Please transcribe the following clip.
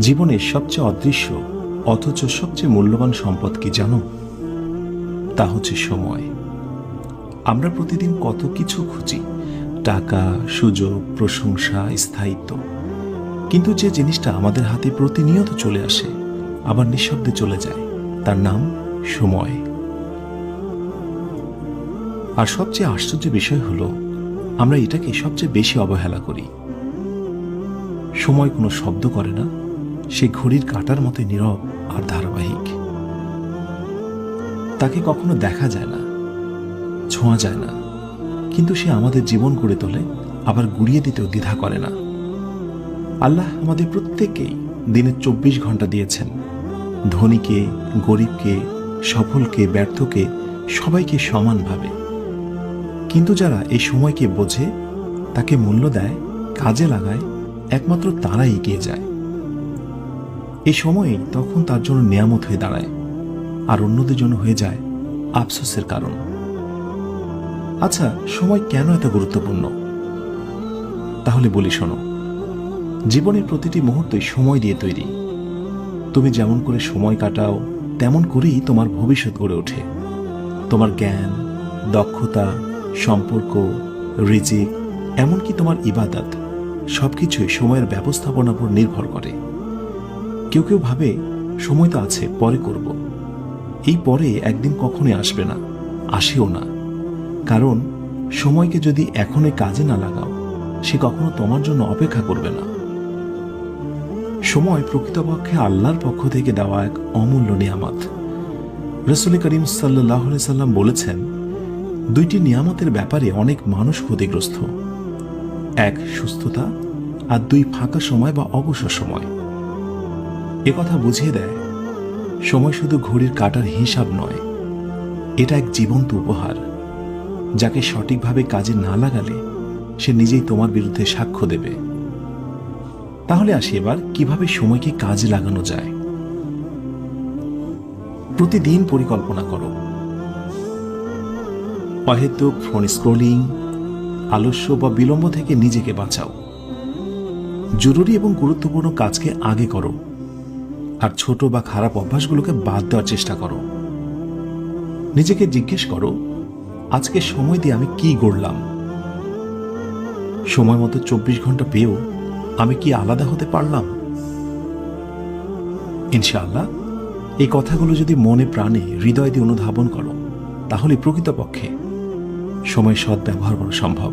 জীবনের সবচেয়ে অদৃশ্য অথচ সবচেয়ে মূল্যবান সম্পদ কি জানো? তা হচ্ছে সময়। আমরা প্রতিদিন কত কিছু খুঁজি, টাকা, সুযোগ, প্রশংসা, স্থায়িত্ব, কিন্তু যে জিনিসটা আমাদের হাতে প্রতিনিয়ত চলে আসে আবার নিঃশব্দে চলে যায়, তার নাম সময়। আর সবচেয়ে আশ্চর্য বিষয় হলো আমরা এটাকে সবচেয়ে বেশি অবহেলা করি। সময় কোনো শব্দ করে না, সে ঘড়ির কাঁটার মতো নীরব আর ধারাবাহিক। তাকে কখনো দেখা যায় না, ছোঁয়া যায় না, কিন্তু সে আমাদের জীবন গড়ে তোলে, আবার গুড়িয়ে দিতেও দ্বিধা করে না। আল্লাহ আমাদের প্রত্যেককেই দিনে 24 ঘন্টা দিয়েছেন। ধনীকে, গরিবকে, সফলকে, ব্যর্থকে, সবাইকে সমানভাবে। কিন্তু যারা এই সময়কে বোঝে, তাকে মূল্য দেয়, কাজে লাগায়, একমাত্র তারাই এগিয়ে যায়। এই সময়েই তখন তার জন্য নিয়ামত হয়ে দাঁড়ায়, আর অন্যদের জন্য হয়ে যায় আফসোসের কারণ। আচ্ছা, সময় কেন এত গুরুত্বপূর্ণ? তাহলে বলি শোনো। জীবনের প্রতিটি মুহূর্তই সময় দিয়ে তৈরি। তুমি যেমন করে সময় কাটাও, তেমন করেই তোমার ভবিষ্যৎ গড়ে ওঠে। তোমার জ্ঞান, দক্ষতা, সম্পর্ক, রিজিক, এমনকি তোমার ইবাদত, সবকিছুই সময়ের ব্যবস্থাপনার উপর নির্ভর করে। কেউ কেউ ভাবে সময় তো আছে, পরে করব। এই পরে একদিন কখনোই আসবে না, আসেও না। কারণ সময়কে যদি এখনই কাজে না লাগাও, সে কখনো তোমার জন্য অপেক্ষা করবে না। সময় প্রকৃতপক্ষে আল্লাহর পক্ষ থেকে দেওয়া এক অমূল্য নিয়ামত। রাসূল করিম সাল্লাল্লাহু আলাইহি সাল্লাম বলেছেন, দুইটি নিয়ামতের ব্যাপারে অনেক মানুষ ক্ষতিগ্রস্ত। এক, সুস্থতা, আর দুই, ফাঁকা সময় বা অবসর সময়। কথা বুঝিয়ে দেয় সময় শুধু ঘড়ির কাঁটার হিসাব নয়, এটা এক জীবন্ত উপহার, যাকে সঠিকভাবে কাজে না লাগালে সে নিজেই তোমার বিরুদ্ধে সাক্ষ্য দেবে। তাহলে আসি এবার কিভাবে সময়কে কাজে লাগানো যায়। প্রতিদিন পরিকল্পনা করো। অহেতুক ফোন স্ক্রলিং, আলস্য বা বিলম্ব থেকে নিজেকে বাঁচাও। জরুরি এবং গুরুত্বপূর্ণ কাজকে আগে করো, আর ছোট বা খারাপ অভ্যাসগুলোকে বাদ দেওয়ার চেষ্টা করো। নিজেকে জিজ্ঞেস করো, আজকে সময় দিয়ে আমি কি গড়লাম? সময় মতো 24 ঘন্টা পেয়েও আমি কি আলাদা হতে পারলাম? ইনশাআল্লাহ এই কথাগুলো যদি মনে প্রাণে হৃদয় দিয়ে অনুধাবন করো, তাহলে প্রকৃতপক্ষে সময় সৎ ব্যবহার করা সম্ভব।